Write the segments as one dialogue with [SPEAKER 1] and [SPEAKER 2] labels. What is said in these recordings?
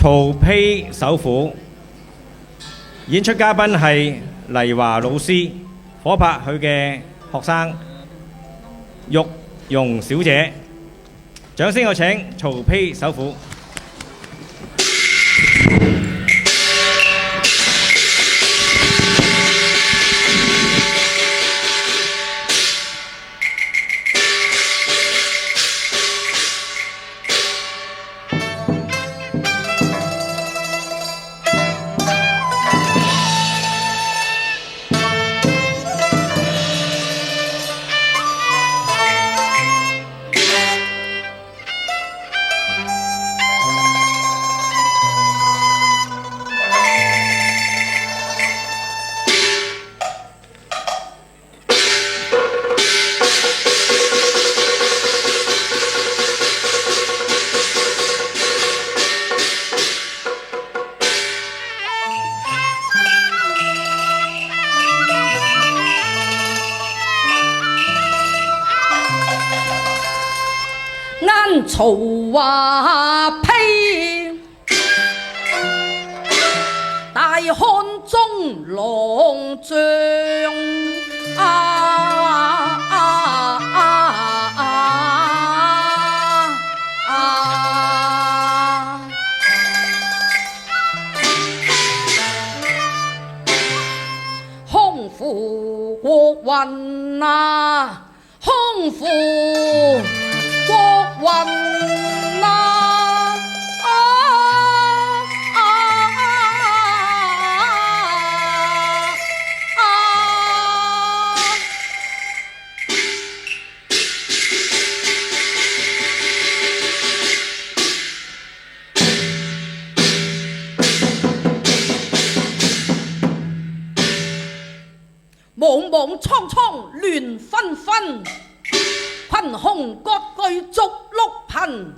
[SPEAKER 1] 曹丕首府。演出嘉賓係黎華老師，夥拍佢嘅學生玉容小姐。掌聲有請曹丕首府。
[SPEAKER 2] 曹華丕，大漢中郎將匡扶國運啊，匡扶國運啊！莽莽蒼蒼亂紛紛，群雄割據逐鹿頻，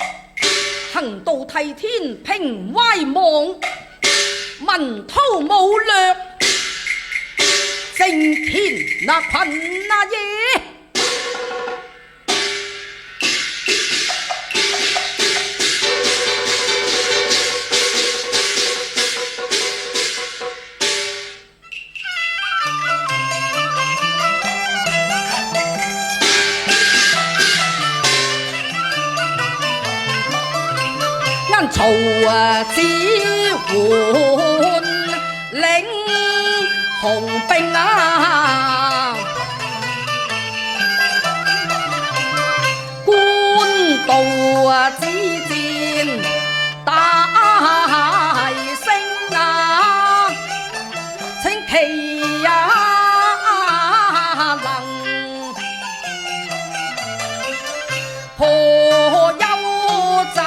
[SPEAKER 2] 行道替天平歪網，文韜武略正天那群那野。曹子桓領雄兵啊，官渡之戰大聲啊，請其也能破幽州，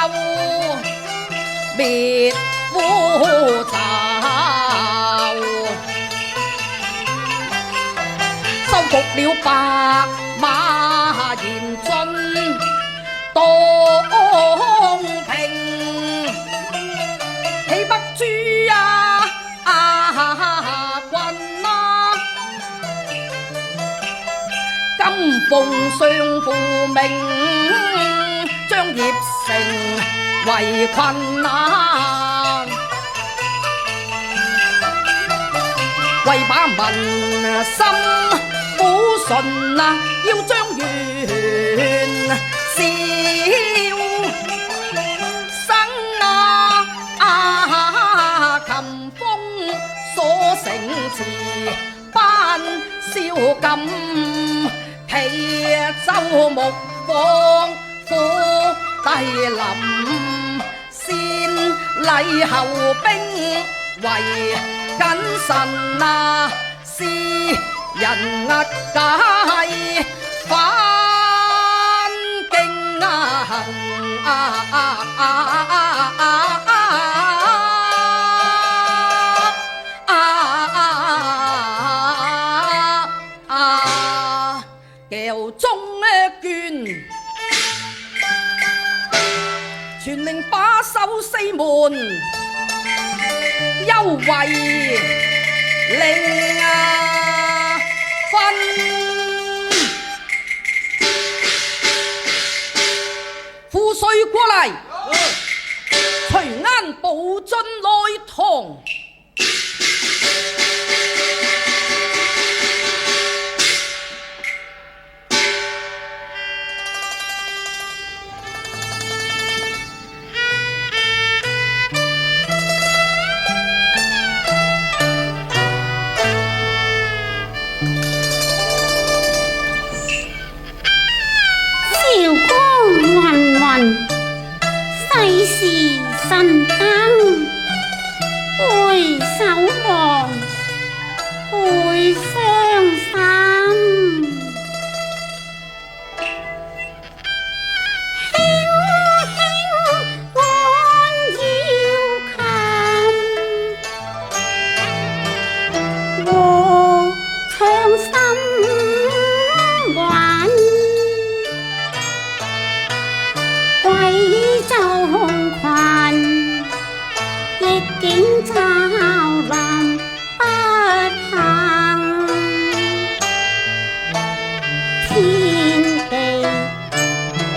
[SPEAKER 2] 滅烏巢，收復了白馬嚴峻東平，起北諸軍啊，金鳳上父命，將葉城圍困啊，為把民心撫順啊，要將元宵生啊，琴風所成詞班宵禁，皮州木方虎帝林，先禮後兵為謹慎啊，是人計反競橋中卷，全令把守四門，優惠令分。父帥過嚟，隨晏步進內堂。
[SPEAKER 3] 世事神燈，回首望，倍傷心。輕輕按腰琴，和唱心韻。貴州群，逆境嘲臨不幸，天地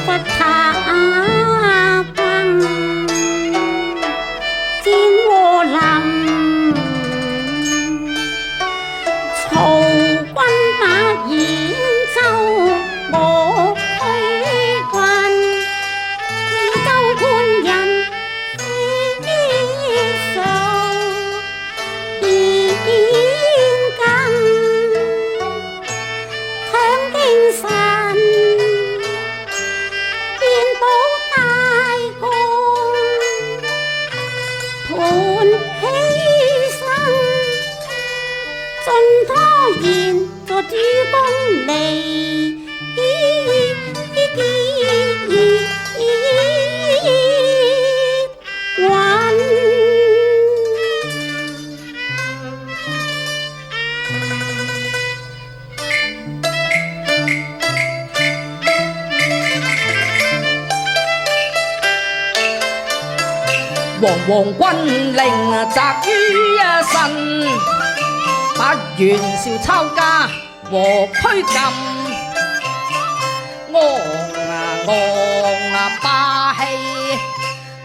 [SPEAKER 3] 不他崩，戰和林，曹軍把兗州我驅軍。主公嚟
[SPEAKER 2] 惶惶軍令責於身，把袁紹抄家和拘禁，昂霸氣，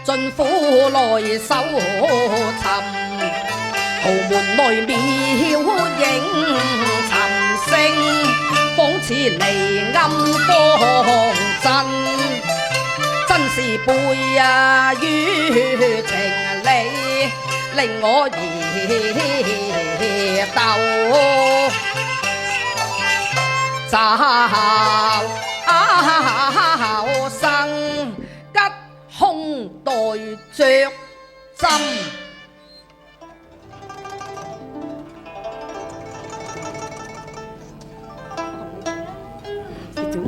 [SPEAKER 2] 進府內搜尋，豪門內廟影尋聲，仿似離暗方陣，真是背於情理，令我疑竇。驟生吉凶待着針，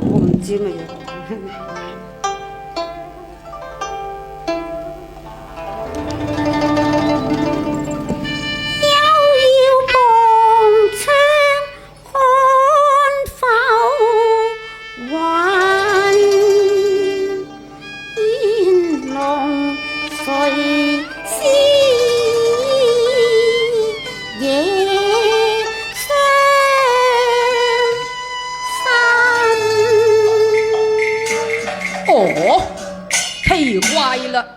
[SPEAKER 3] 我唔知乜嘢。
[SPEAKER 2] 奇怪了，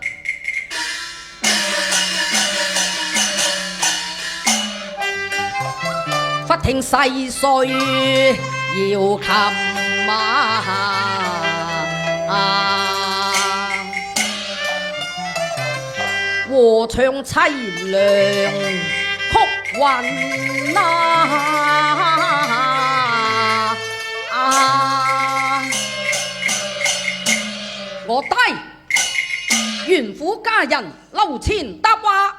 [SPEAKER 2] 忽聽細碎搖琴和唱凄涼曲韻我低袁府家人樓前答話，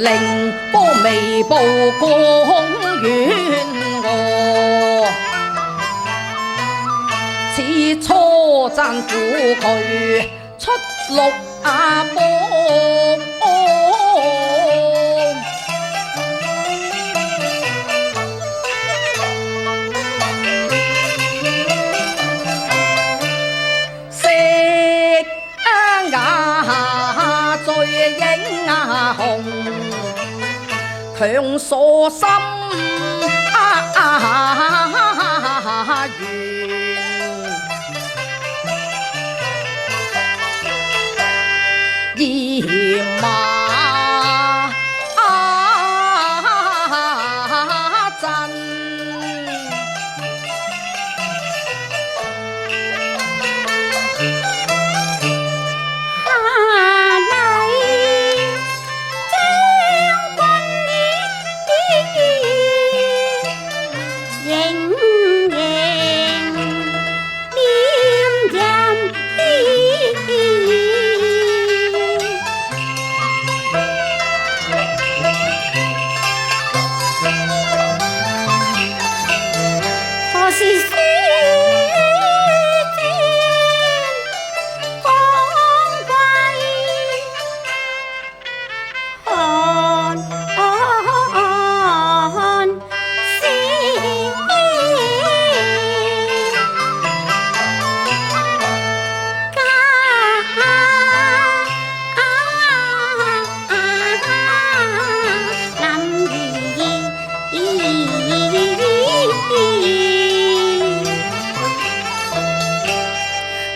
[SPEAKER 2] 凌波微步公園我，似初讚苦佢出綠波。強鎖心緣，兒馬陣，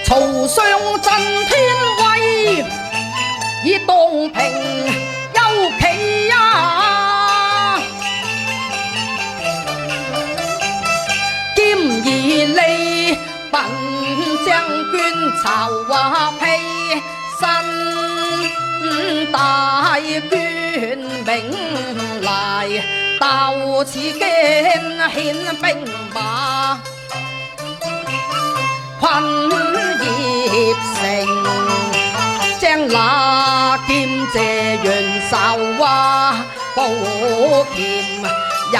[SPEAKER 2] 曹上震天威，以東平憂企呀，兼義利本將軍曹丕身大捐名來，到此間獻兵馬。昆葉城，將那劍謝袁紹寶劍也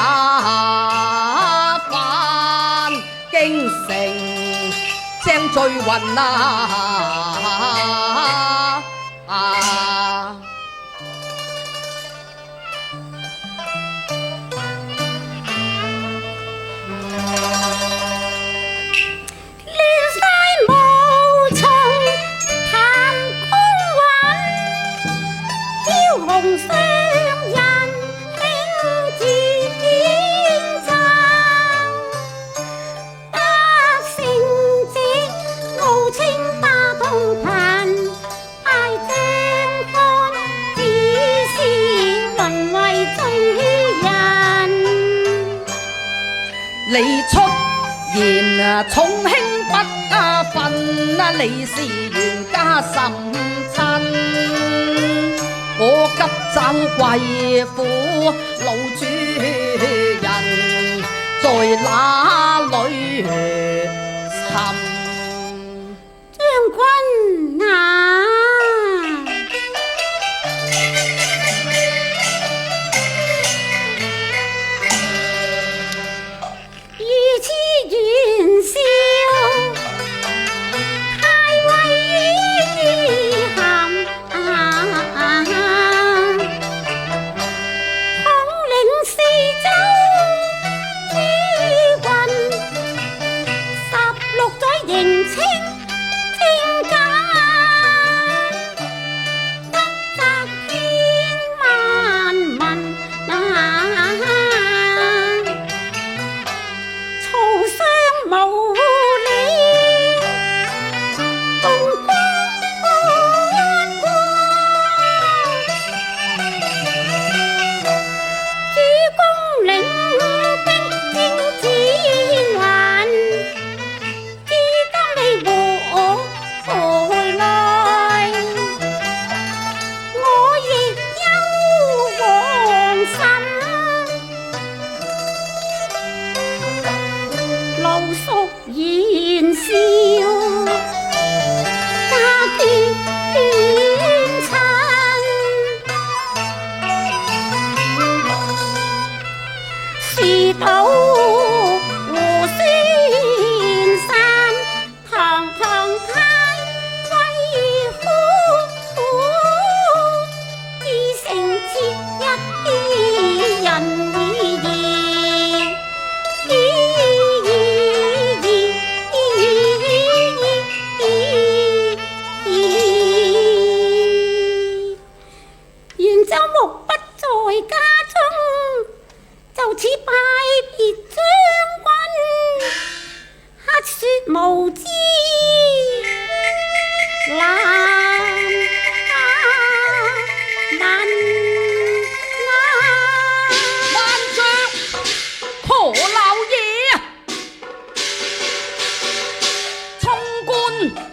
[SPEAKER 2] 返京城，將追魂你出言重輕不忿，你是袁家甚親，我急走貴府老主人，在哪裏尋？
[SPEAKER 3] 將軍啊！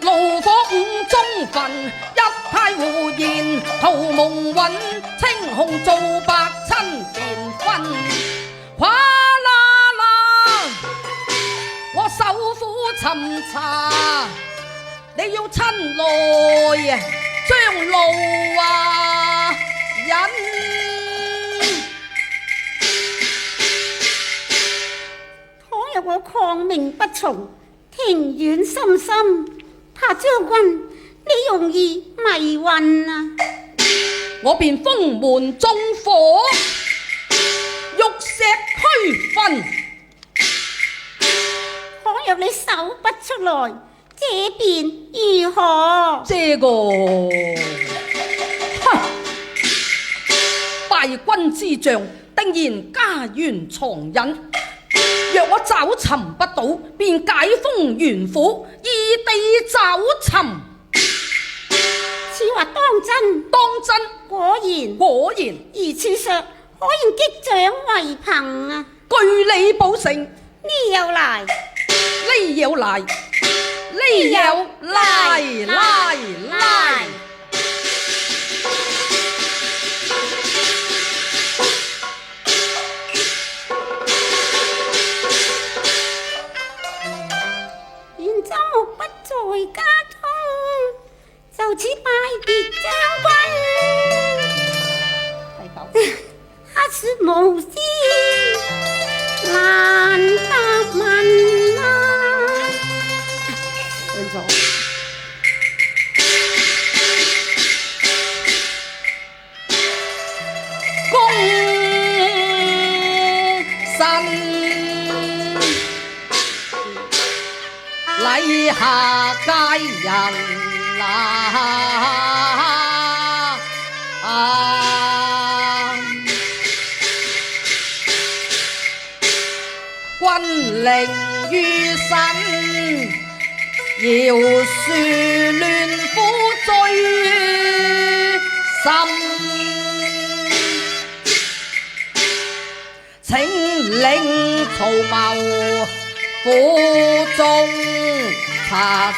[SPEAKER 2] 爐火五中焚，一派胡言圖蒙混，青紅皂白親便分。嘩啦啦，我手苦尋查，你要親來將路引。
[SPEAKER 3] 倘若我抗命不從，庭院深深，怕將軍你容易迷暈啊！
[SPEAKER 2] 我便封門縱火，玉石俱焚。
[SPEAKER 3] 倘若你手不出來，這便如何？
[SPEAKER 2] 這個，哼！敗軍之將，定然家園藏隱。若我找尋不到，便解封元府，異地找尋。
[SPEAKER 3] 此話當真？
[SPEAKER 2] 當真，
[SPEAKER 3] 果然，
[SPEAKER 2] 果然。
[SPEAKER 3] 而此說可言擊掌為憑啊！
[SPEAKER 2] 據理保成，
[SPEAKER 3] 呢又來，
[SPEAKER 2] 呢又來，呢又來。
[SPEAKER 3] 現周目不在家中，就此拜別將軍。他說無知難答問啊！
[SPEAKER 2] 功臣禮下佳人君靈於身，饒恕亂夫罪深。請領曹謀府中查尋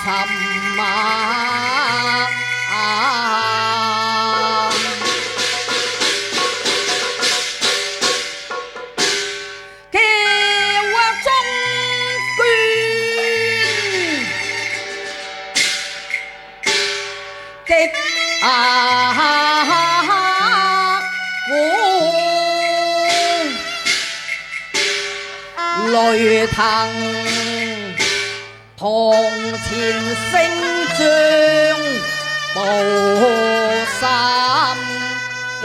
[SPEAKER 2] 雷騰堂前升將報三軍。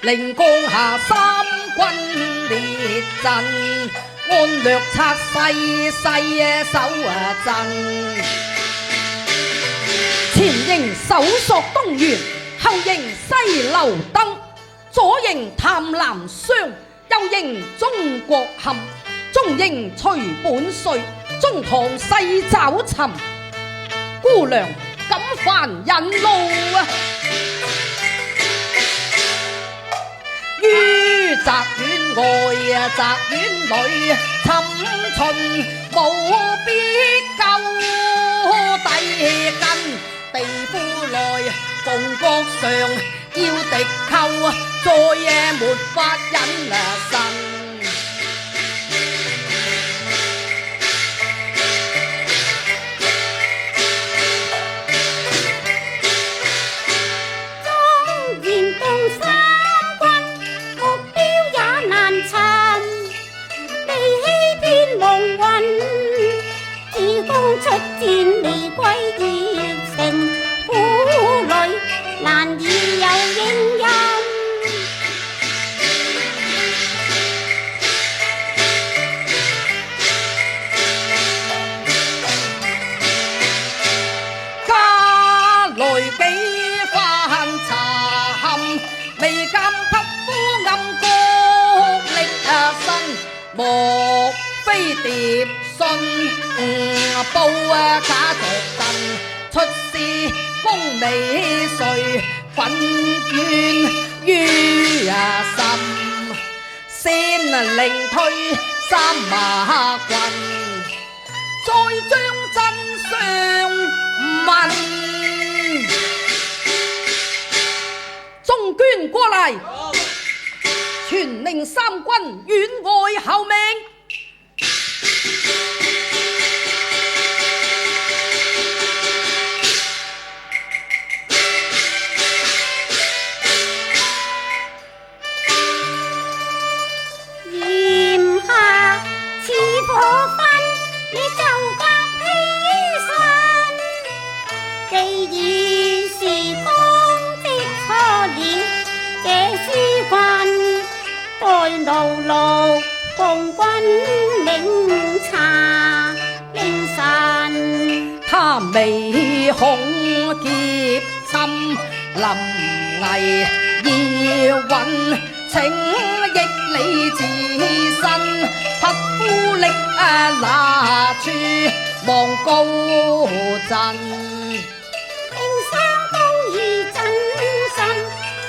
[SPEAKER 2] 令江夏三軍列陣，安略察細細守陣。前迎搜索東原，後迎西流登，左迎探南商，右迎中國陷，中迎徐本帥，中堂細找尋。姑娘敢煩引路啊！於宅院外宅院裏，尋秦無必救帝根。地夫來鳳閣上，要敵寇，再也沒法隱身。
[SPEAKER 3] 戰未歸熱情，婦女難以有應音。
[SPEAKER 2] 家來幾番尋，未敢匹夫暗角力身，莫非蝶信報假作真，出師風尾誰憤怨於心，先令退三馬軍，再將真相問。中捐過嚟，全令三軍院外候命。
[SPEAKER 3] 炎夏似火昏，你就隔披身。既已是光的初戀，這書棍待勞碌共軍領茶凌晨。
[SPEAKER 2] 他未恐劫侵，臨危要穩，請益你自身，匹夫力拿處望高陣。
[SPEAKER 3] 令相公已真身，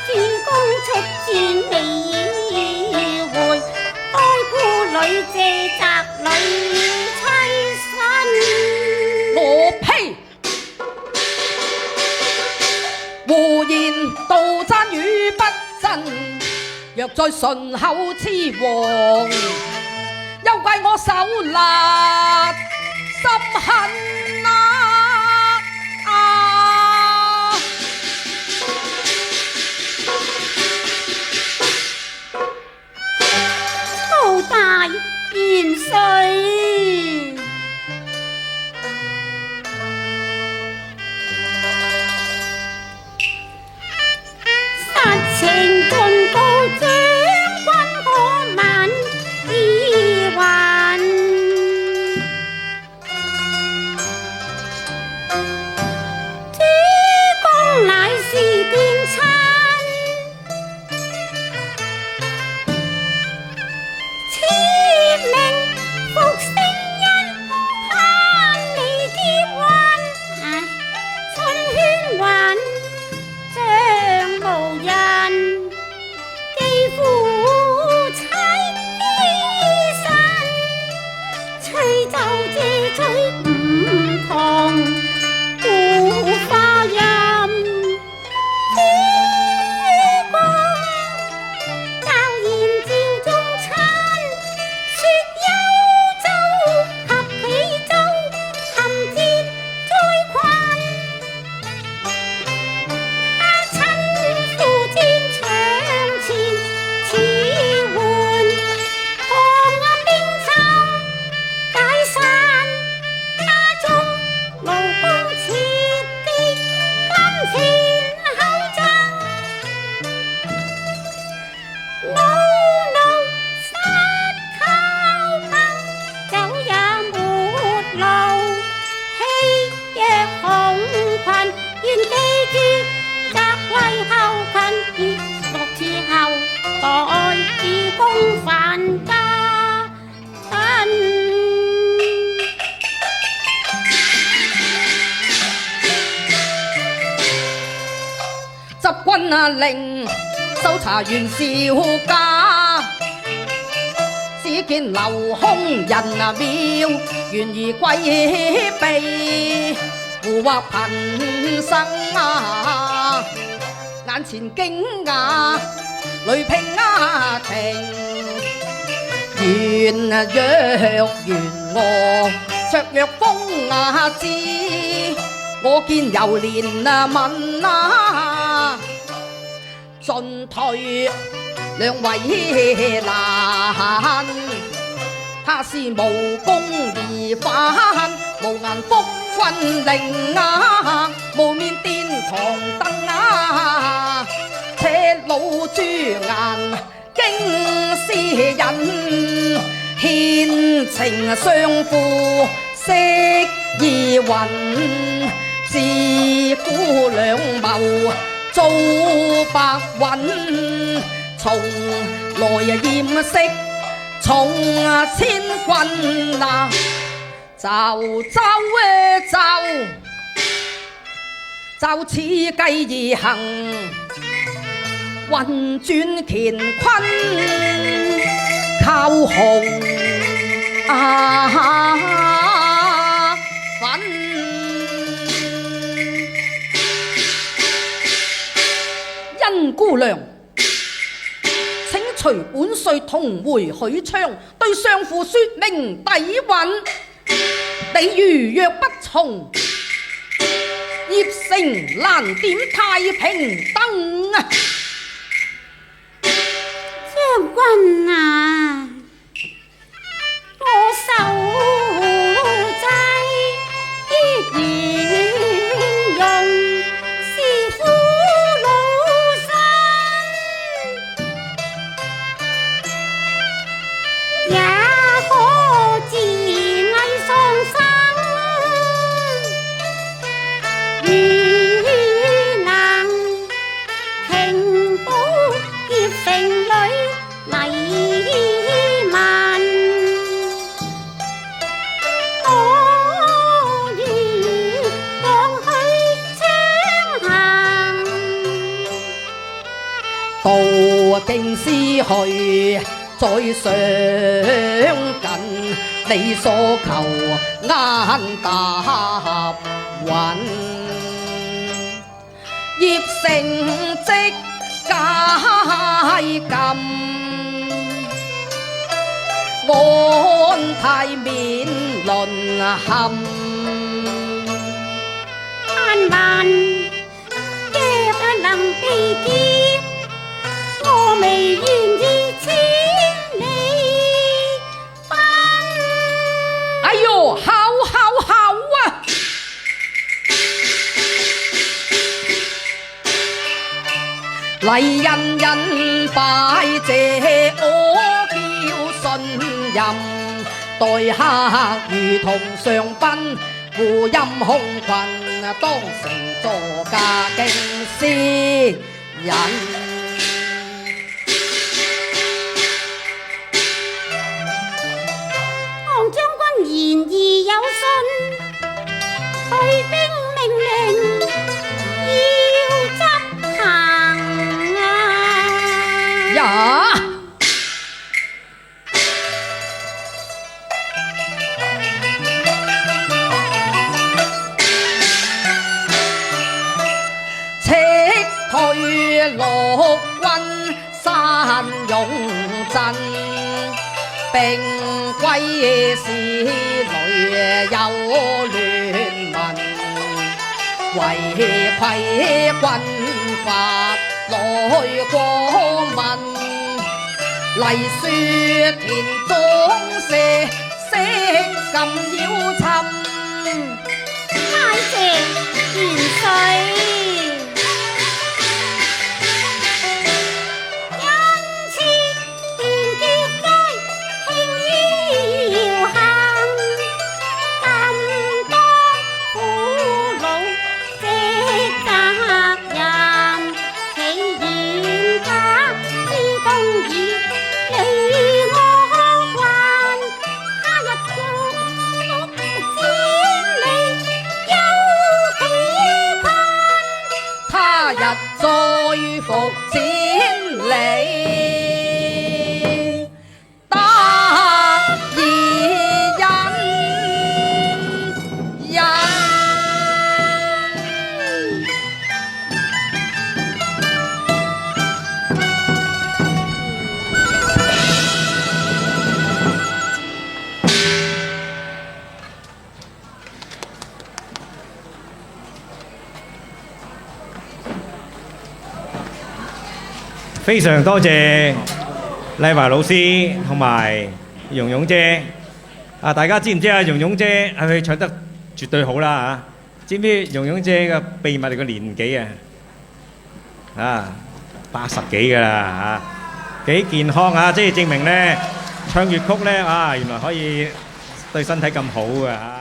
[SPEAKER 3] 主公出戰未回，該婦女借責女妻身。
[SPEAKER 2] 我呸！胡言道真與不真，若在唇口雌黃，休怪我手辣心恨啊！
[SPEAKER 3] 操大元帥，實情盡告將軍可問意還。主公乃是殿親，賜命復聖恩，盼你結運，春喧雲像無人，肌膚妻身，吹奏這嘴唔同古花音。主公驟然召眾親，說幽州合喜州，含節災困。親赴戰場前，似喚唐兵侵解散，家中勞工切的金錢口爭，惱怒失靠憑，酒也沒路，氣若紅裙，願記住責歸後勤，6次後待主公返家親。
[SPEAKER 2] 執軍令搜查袁紹家，只見留空人廟，懸而歸避，胡惑貧生眼前驚訝雷平庭，元若元我卓若風知，我見猶憐問進退兩為難，他是無功而返，無顏萬福君靈啊，無面殿堂燈啊，赤露珠顏驚世人，獻情相付色意雲，自古兩眸遭白雲，從來厭色從千軍啊，就此計而行，運轉乾坤靠紅粉。甄姑娘，請隨本帥同回許昌，對相父說明底蘊。你如若不從，鄴城難點太平燈啊！
[SPEAKER 3] 將軍啊，我受制必然用是父老身，也可自危喪生。如能平保鄴城裏黎民，我願往去昌行，
[SPEAKER 2] 到京師去再相近，你所求啱答允。鄴城即解禁，安泰免淪陷。
[SPEAKER 3] 萬萬若能被劫，我未願意千里奔。
[SPEAKER 2] 哎呦，好啊！黎人人拜謝我叫信任，待客如同上賓，胡蔭紅裙當成座駕敬詩人。
[SPEAKER 3] 唐將軍言而有信，退兵命令要執行啊！
[SPEAKER 2] 呀！赤退陸軍山勇陣，並歸市裏有亂民，為攜軍法來過問，黎雪田總社色禁妖侵，
[SPEAKER 3] 太謝元帥。
[SPEAKER 2] 復千里，得意人。
[SPEAKER 1] 非常多謝麗華老師同埋蓉蓉姐。大家知唔知啊？蓉蓉姐係咪唱得絕對好啦嚇！知唔知蓉蓉姐嘅秘密個年紀啊？80幾㗎啦嚇，幾健康啊！即係證明咧唱粵曲咧啊，原來可以對身體咁好㗎嚇。